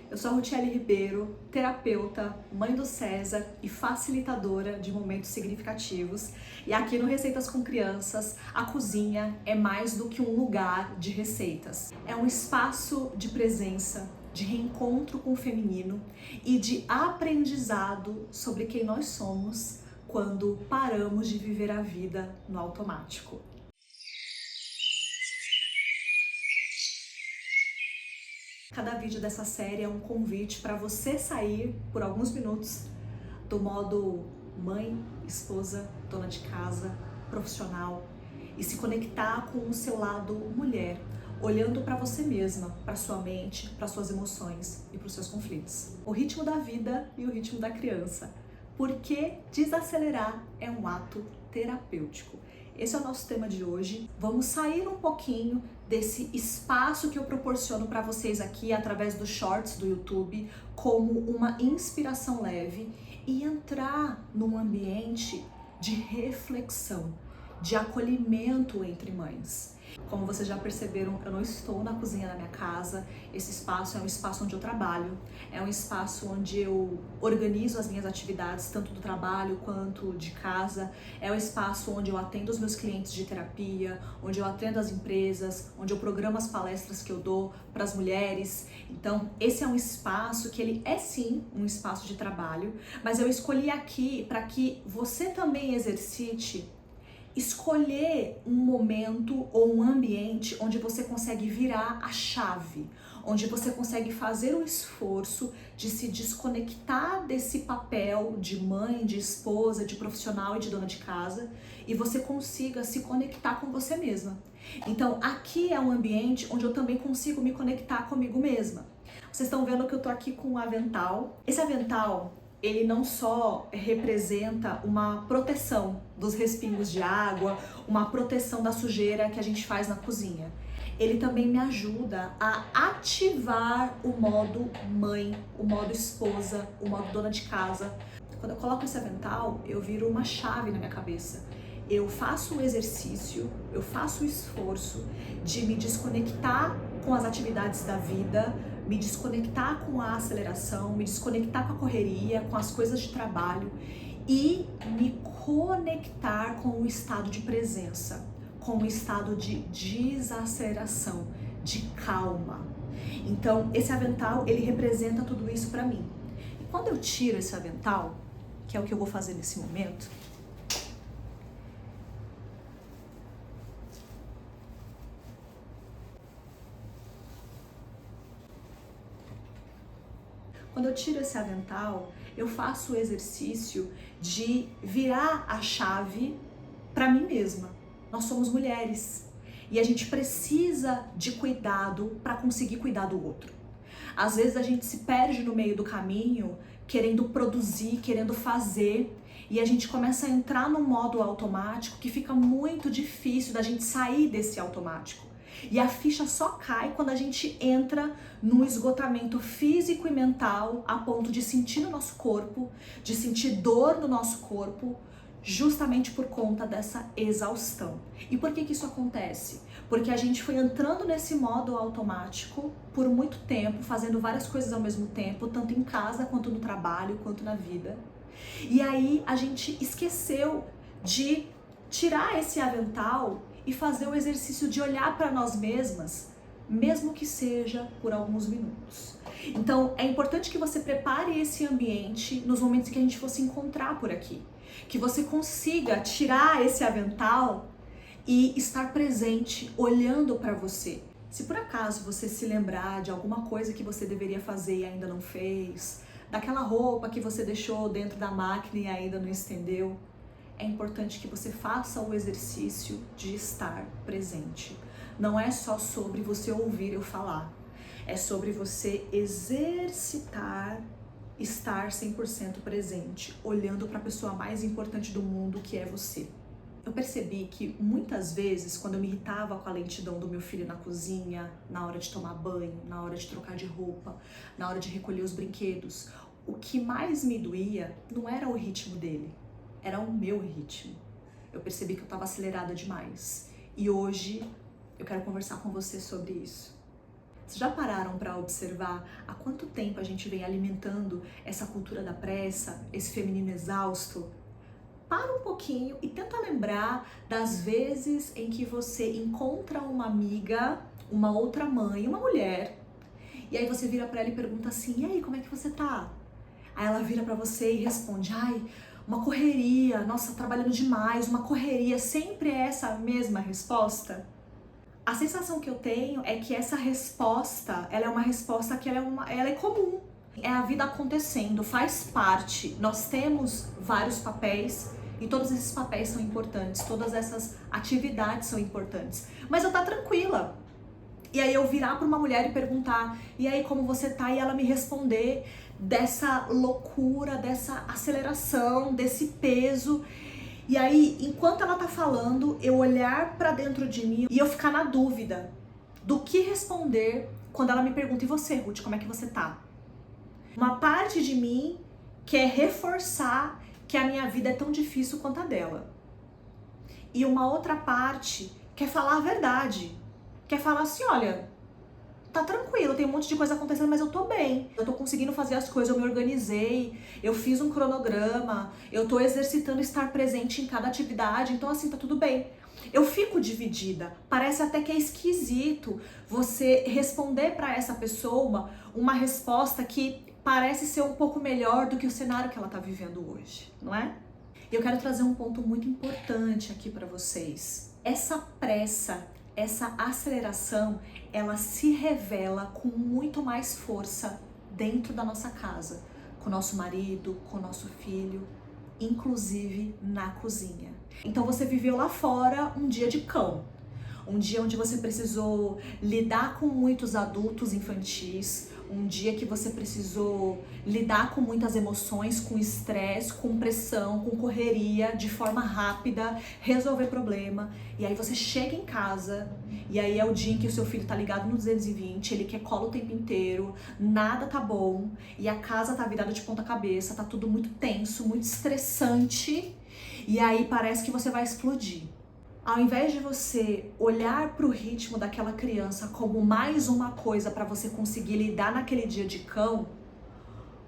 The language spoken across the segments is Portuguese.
Eu sou a Ruthiele Ribeiro, terapeuta, mãe do César e facilitadora de momentos significativos. E aqui no Receitas com Crianças, a cozinha é mais do que um lugar de receitas. É um espaço de presença, de reencontro com o feminino e de aprendizado sobre quem nós somos quando paramos de viver a vida no automático. Cada vídeo dessa série é um convite para você sair por alguns minutos do modo mãe, esposa, dona de casa, profissional e se conectar com o seu lado mulher, olhando para você mesma, para sua mente, para suas emoções e para os seus conflitos. O ritmo da vida e o ritmo da criança. Porque desacelerar é um ato terapêutico. Esse é o nosso tema de hoje. Vamos sair um pouquinho desse espaço que eu proporciono para vocês aqui através dos shorts do YouTube como uma inspiração leve e entrar num ambiente de reflexão, de acolhimento entre mães. Como vocês já perceberam, eu não estou na cozinha da minha casa. Esse espaço é um espaço onde eu trabalho, é um espaço onde eu organizo as minhas atividades, tanto do trabalho quanto de casa. É um espaço onde eu atendo os meus clientes de terapia, onde eu atendo as empresas, onde eu programo as palestras que eu dou para as mulheres. Então, esse é um espaço que ele é sim um espaço de trabalho, mas eu escolhi aqui para que você também exercite escolher um momento ou um ambiente onde você consegue virar a chave, onde você consegue fazer o esforço de se desconectar desse papel de mãe, de esposa, de profissional e de dona de casa e você consiga se conectar com você mesma. Então, aqui é um ambiente onde eu também consigo me conectar comigo mesma. Vocês estão vendo que eu tô aqui com um avental. Esse avental, ele não só representa uma proteção dos respingos de água, uma proteção da sujeira que a gente faz na cozinha. Ele também me ajuda a ativar o modo mãe, o modo esposa, o modo dona de casa. Quando eu coloco esse avental, eu viro uma chave na minha cabeça. Eu faço o exercício, eu faço o esforço de me desconectar com as atividades da vida, me desconectar com a aceleração, me desconectar com a correria, com as coisas de trabalho e me conectar com o estado de presença, com o estado de desaceleração, de calma. Então, esse avental, ele representa tudo isso para mim. E quando eu tiro esse avental, que é o que eu vou fazer nesse momento, quando eu tiro esse avental, eu faço o exercício de virar a chave para mim mesma. Nós somos mulheres e a gente precisa de cuidado para conseguir cuidar do outro. Às vezes a gente se perde no meio do caminho, querendo produzir, querendo fazer, e a gente começa a entrar num modo automático que fica muito difícil da gente sair desse automático. E a ficha só cai quando a gente entra num esgotamento físico e mental a ponto de sentir no nosso corpo, de sentir dor no nosso corpo, justamente por conta dessa exaustão. E por que isso acontece? Porque a gente foi entrando nesse modo automático por muito tempo, fazendo várias coisas ao mesmo tempo, tanto em casa quanto no trabalho, quanto na vida. E aí a gente esqueceu de tirar esse avental e fazer o exercício de olhar para nós mesmas, mesmo que seja por alguns minutos. Então, é importante que você prepare esse ambiente nos momentos que a gente for se encontrar por aqui. Que você consiga tirar esse avental e estar presente, olhando para você. Se por acaso você se lembrar de alguma coisa que você deveria fazer e ainda não fez, daquela roupa que você deixou dentro da máquina e ainda não estendeu, é importante que você faça o exercício de estar presente. Não é só sobre você ouvir eu falar, é sobre você exercitar, estar 100% presente, olhando para a pessoa mais importante do mundo, que é você. Eu percebi que muitas vezes, quando eu me irritava com a lentidão do meu filho na cozinha, na hora de tomar banho, na hora de trocar de roupa, na hora de recolher os brinquedos, o que mais me doía não era o ritmo dele, era o meu ritmo. Eu percebi que eu estava acelerada demais. E hoje eu quero conversar com você sobre isso. Vocês já pararam para observar há quanto tempo a gente vem alimentando essa cultura da pressa, esse feminino exausto? Para um pouquinho e tenta lembrar das vezes em que você encontra uma amiga, uma outra mãe, uma mulher, e aí você vira para ela e pergunta assim: "E aí, como é que você tá?" Aí ela vira para você e responde: "Ai, uma correria, nossa, trabalhando demais, uma correria", sempre é essa mesma resposta? A sensação que eu tenho é que essa resposta, ela é uma resposta que ela é comum. É a vida acontecendo, faz parte. Nós temos vários papéis e todos esses papéis são importantes, todas essas atividades são importantes. Mas eu tá tranquila. E aí eu virar para uma mulher e perguntar: "E aí, como você tá?" E ela me responder dessa loucura, dessa aceleração, desse peso. E aí, enquanto ela tá falando, eu olhar pra dentro de mim e eu ficar na dúvida do que responder quando ela me pergunta: "E você, Ruth, como é que você tá?" Uma parte de mim quer reforçar que a minha vida é tão difícil quanto a dela. E uma outra parte quer falar a verdade. Quer falar assim: "Olha, tá tranquilo, tem um monte de coisa acontecendo, mas eu tô bem. Eu tô conseguindo fazer as coisas, eu me organizei, eu fiz um cronograma, eu tô exercitando estar presente em cada atividade, então assim, tá tudo bem." Eu fico dividida. Parece até que é esquisito você responder pra essa pessoa uma resposta que parece ser um pouco melhor do que o cenário que ela tá vivendo hoje, não é? E eu quero trazer um ponto muito importante aqui pra vocês. Essa pressa, essa aceleração, ela se revela com muito mais força dentro da nossa casa, com o nosso marido, com o nosso filho, inclusive na cozinha. Então você viveu lá fora um dia de cão, um dia onde você precisou lidar com muitos adultos infantis, um dia que você precisou lidar com muitas emoções, com estresse, com pressão, com correria, de forma rápida, resolver problema. E aí você chega em casa, e aí é o dia em que o seu filho tá ligado no 220, ele quer cola o tempo inteiro, nada tá bom, e a casa tá virada de ponta cabeça, tá tudo muito tenso, muito estressante, e aí parece que você vai explodir. Ao invés de você olhar para o ritmo daquela criança como mais uma coisa para você conseguir lidar naquele dia de cão,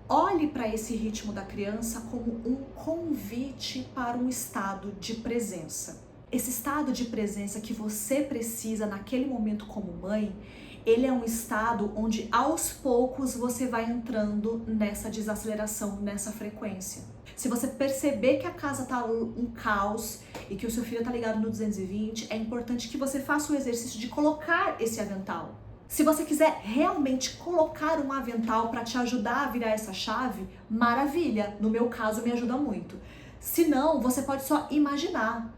olhe para esse ritmo da criança como um convite para um estado de presença. Esse estado de presença que você precisa naquele momento como mãe, ele é um estado onde aos poucos você vai entrando nessa desaceleração, nessa frequência. Se você perceber que a casa tá um caos e que o seu filho tá ligado no 220, é importante que você faça o exercício de colocar esse avental. Se você quiser realmente colocar um avental para te ajudar a virar essa chave, maravilha! No meu caso, me ajuda muito. Se não, você pode só imaginar.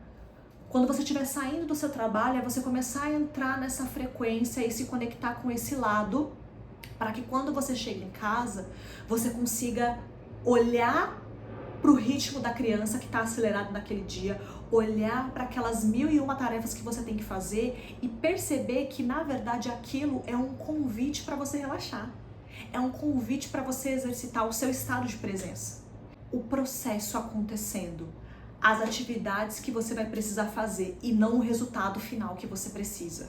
Quando você estiver saindo do seu trabalho, é você começar a entrar nessa frequência e se conectar com esse lado, para que quando você chega em casa, você consiga olhar para o ritmo da criança que está acelerado naquele dia, olhar para aquelas 1001 tarefas que você tem que fazer e perceber que, na verdade, aquilo é um convite para você relaxar. É um convite para você exercitar o seu estado de presença. O processo acontecendo, as atividades que você vai precisar fazer e não o resultado final que você precisa.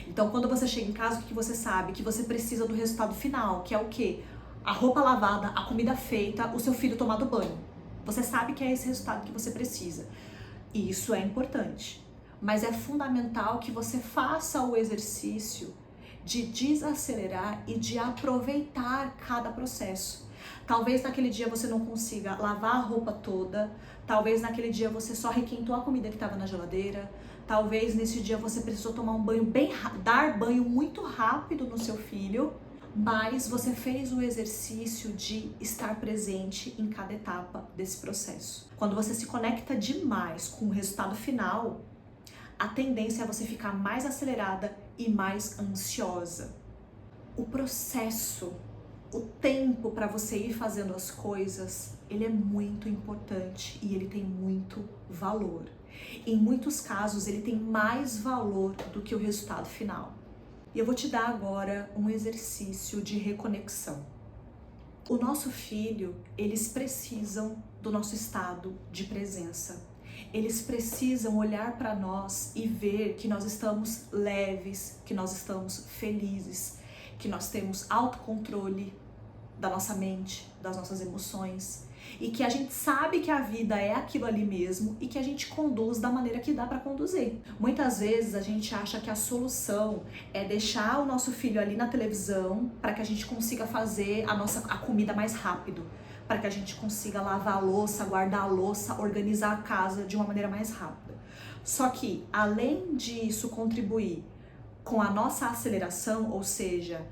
Então, quando você chega em casa, o que você sabe? Que você precisa do resultado final, que é o quê? A roupa lavada, a comida feita, o seu filho tomado banho. Você sabe que é esse resultado que você precisa. E isso é importante. Mas é fundamental que você faça o exercício de desacelerar e de aproveitar cada processo. Talvez naquele dia você não consiga lavar a roupa toda, talvez naquele dia você só requentou a comida que estava na geladeira, talvez nesse dia você precisou tomar um banho dar banho muito rápido no seu filho, mas você fez o exercício de estar presente em cada etapa desse processo. Quando você se conecta demais com o resultado final, a tendência é você ficar mais acelerada e mais ansiosa. O processo, o tempo para você ir fazendo as coisas, ele é muito importante e ele tem muito valor. Em muitos casos, ele tem mais valor do que o resultado final. E eu vou te dar agora um exercício de reconexão. O nosso filho, eles precisam do nosso estado de presença. Eles precisam olhar para nós e ver que nós estamos leves, que nós estamos felizes, que nós temos autocontrole da nossa mente, das nossas emoções, e que a gente sabe que a vida é aquilo ali mesmo e que a gente conduz da maneira que dá para conduzir. Muitas vezes a gente acha que a solução é deixar o nosso filho ali na televisão para que a gente consiga fazer a comida mais rápido, para que a gente consiga lavar a louça, guardar a louça, organizar a casa de uma maneira mais rápida. Só que, além disso contribuir com a nossa aceleração, ou seja,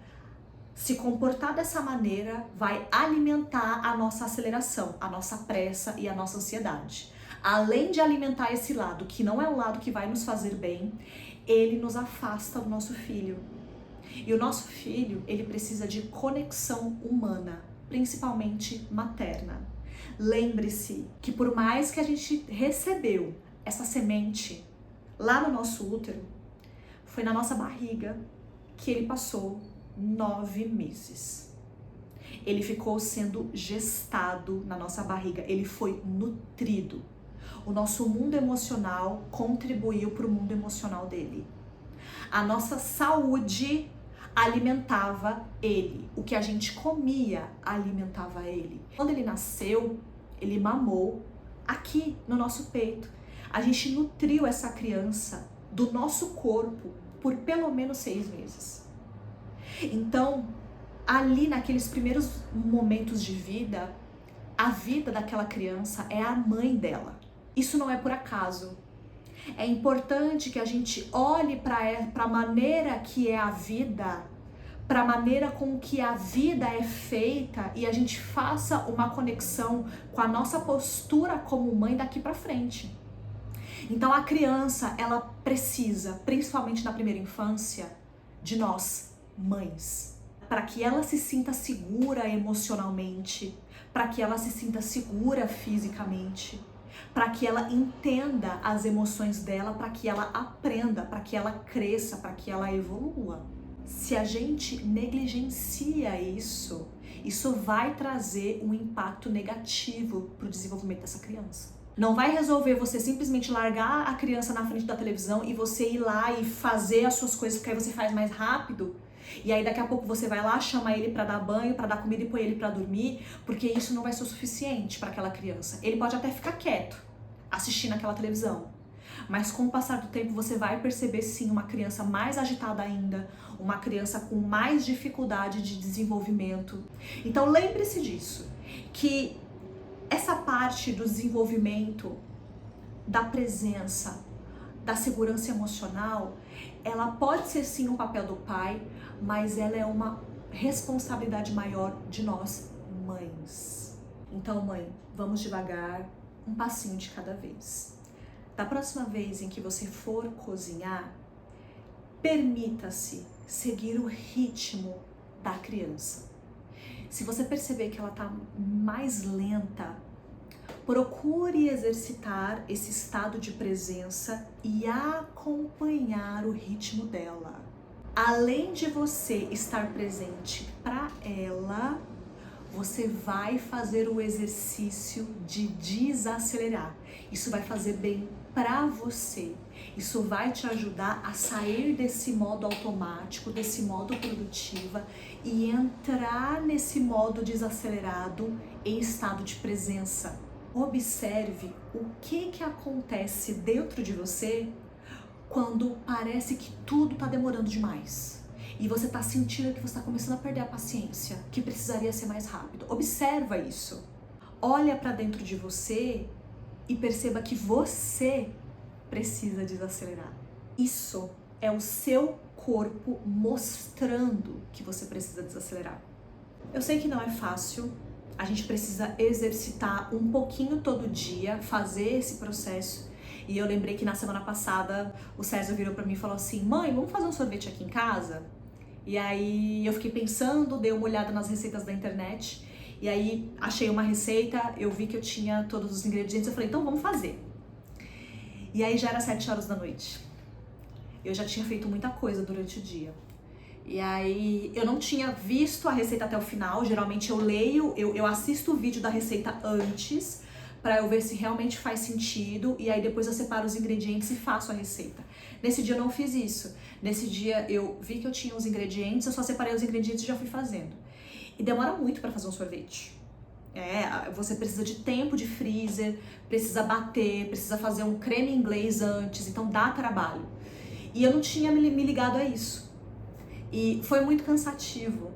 se comportar dessa maneira vai alimentar a nossa aceleração, a nossa pressa e a nossa ansiedade. Além de alimentar esse lado, que não é um lado que vai nos fazer bem, ele nos afasta do nosso filho. E o nosso filho, ele precisa de conexão humana, principalmente materna. Lembre-se que por mais que a gente recebeu essa semente lá no nosso útero, foi na nossa barriga que ele passou 9 meses. Ele ficou sendo gestado na nossa barriga, ele foi nutrido. O nosso mundo emocional contribuiu para o mundo emocional dele. A nossa saúde alimentava ele. O que a gente comia alimentava ele. Quando ele nasceu, ele mamou aqui no nosso peito. A gente nutriu essa criança do nosso corpo por pelo menos 6 meses. Então, ali naqueles primeiros momentos de vida, a vida daquela criança é a mãe dela. Isso não é por acaso. É importante que a gente olhe para a maneira que é a vida, para a maneira com que a vida é feita e a gente faça uma conexão com a nossa postura como mãe daqui para frente. Então a criança, ela precisa, principalmente na primeira infância, de nós, mães, para que ela se sinta segura emocionalmente, para que ela se sinta segura fisicamente, para que ela entenda as emoções dela, para que ela aprenda, para que ela cresça, para que ela evolua. Se a gente negligencia isso, isso vai trazer um impacto negativo para o desenvolvimento dessa criança. Não vai resolver você simplesmente largar a criança na frente da televisão e você ir lá e fazer as suas coisas, porque aí você faz mais rápido. E aí daqui a pouco você vai lá, chama ele para dar banho, para dar comida e põe ele para dormir, porque isso não vai ser o suficiente para aquela criança. Ele pode até ficar quieto assistindo aquela televisão, mas com o passar do tempo você vai perceber sim uma criança mais agitada ainda, uma criança com mais dificuldade de desenvolvimento. Então lembre-se disso, que essa parte do desenvolvimento, da presença, da segurança emocional, ela pode ser sim um papel do pai, mas ela é uma responsabilidade maior de nós, mães. Então, mãe, vamos devagar, um passinho de cada vez. Da próxima vez em que você for cozinhar, permita-se seguir o ritmo da criança. Se você perceber que ela está mais lenta, procure exercitar esse estado de presença e acompanhar o ritmo dela. Além de você estar presente para ela, você vai fazer o exercício de desacelerar. Isso vai fazer bem para você. Isso vai te ajudar a sair desse modo automático, desse modo produtiva e entrar nesse modo desacelerado em estado de presença. Observe o que acontece dentro de você quando parece que tudo está demorando demais. E você está sentindo que você está começando a perder a paciência, que precisaria ser mais rápido. Observa isso. Olha para dentro de você e perceba que você precisa desacelerar. Isso é o seu corpo mostrando que você precisa desacelerar. Eu sei que não é fácil, a gente precisa exercitar um pouquinho todo dia, fazer esse processo. E eu lembrei que na semana passada o César virou para mim e falou assim: mãe, vamos fazer um sorvete aqui em casa? E aí eu fiquei pensando, dei uma olhada nas receitas da internet, e aí achei uma receita, eu vi que eu tinha todos os ingredientes, eu falei, então vamos fazer. E aí já era 7 horas da noite. Eu já tinha feito muita coisa durante o dia. E aí eu não tinha visto a receita até o final, geralmente eu leio, eu assisto o vídeo da receita antes, para eu ver se realmente faz sentido, e aí depois eu separo os ingredientes e faço a receita. Nesse dia eu não fiz isso. Nesse dia eu vi que eu tinha os ingredientes, eu só separei os ingredientes e já fui fazendo. E demora muito para fazer um sorvete. Você precisa de tempo de freezer, precisa bater, precisa fazer um creme inglês antes, então dá trabalho. E eu não tinha me ligado a isso. E foi muito cansativo,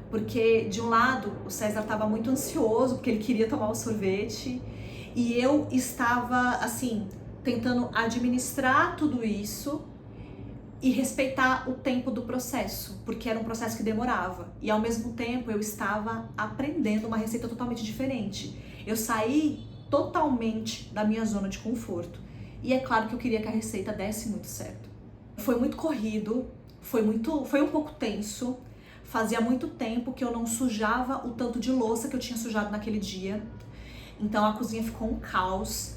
porque de um lado o César estava muito ansioso, porque ele queria tomar o sorvete, e eu estava, assim, tentando administrar tudo isso e respeitar o tempo do processo, porque era um processo que demorava. E ao mesmo tempo eu estava aprendendo uma receita totalmente diferente. Eu saí totalmente da minha zona de conforto. E é claro que eu queria que a receita desse muito certo. Foi muito corrido, foi um pouco tenso. Fazia muito tempo que eu não sujava o tanto de louça que eu tinha sujado naquele dia. Então a cozinha ficou um caos.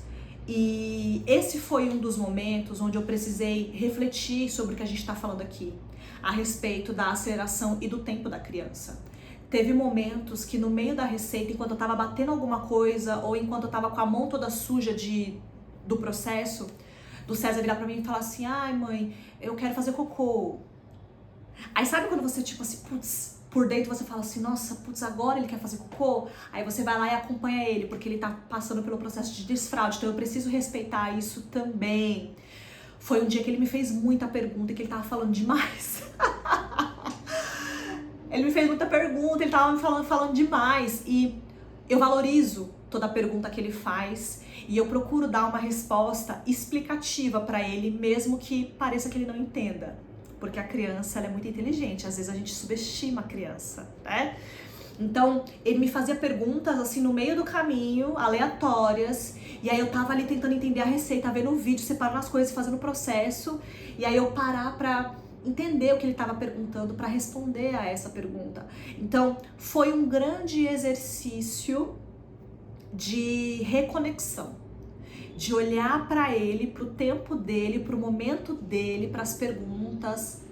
E esse foi um dos momentos onde eu precisei refletir sobre o que a gente está falando aqui, a respeito da aceleração e do tempo da criança. Teve momentos que no meio da receita, enquanto eu estava batendo alguma coisa, ou enquanto eu estava com a mão toda suja do processo, do César virar para mim e falar assim: ai mãe, eu quero fazer cocô. Aí sabe quando você tipo assim, putz, por dentro você fala assim, nossa, putz, agora ele quer fazer cocô? Aí você vai lá e acompanha ele, porque ele tá passando pelo processo de desfraude, então eu preciso respeitar isso também. Foi um dia que ele me fez muita pergunta e que ele tava falando demais. Ele me fez muita pergunta, ele tava me falando demais, e eu valorizo toda a pergunta que ele faz, e eu procuro dar uma resposta explicativa para ele, mesmo que pareça que ele não entenda. Porque a criança, ela é muito inteligente, às vezes a gente subestima a criança, né? Então, ele me fazia perguntas assim no meio do caminho, aleatórias, e aí eu tava ali tentando entender a receita, vendo o vídeo, separando as coisas, fazendo o processo, e aí eu parar pra entender o que ele estava perguntando, para responder a essa pergunta. Então, foi um grande exercício de reconexão, de olhar para ele, para o tempo dele, para o momento dele, para as perguntas,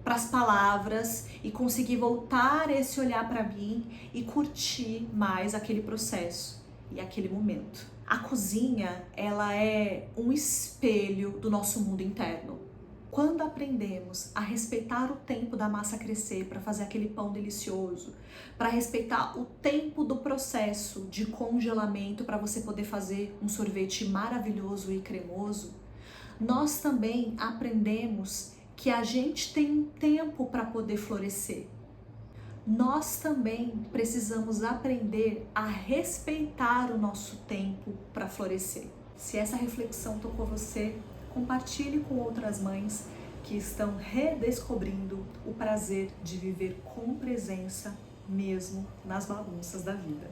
para as palavras, e conseguir voltar esse olhar para mim e curtir mais aquele processo e aquele momento. A cozinha, ela é um espelho do nosso mundo interno. Quando aprendemos a respeitar o tempo da massa crescer para fazer aquele pão delicioso, para respeitar o tempo do processo de congelamento para você poder fazer um sorvete maravilhoso e cremoso, nós também aprendemos que a gente tem um tempo para poder florescer. Nós também precisamos aprender a respeitar o nosso tempo para florescer. Se essa reflexão tocou você, compartilhe com outras mães que estão redescobrindo o prazer de viver com presença, mesmo nas bagunças da vida.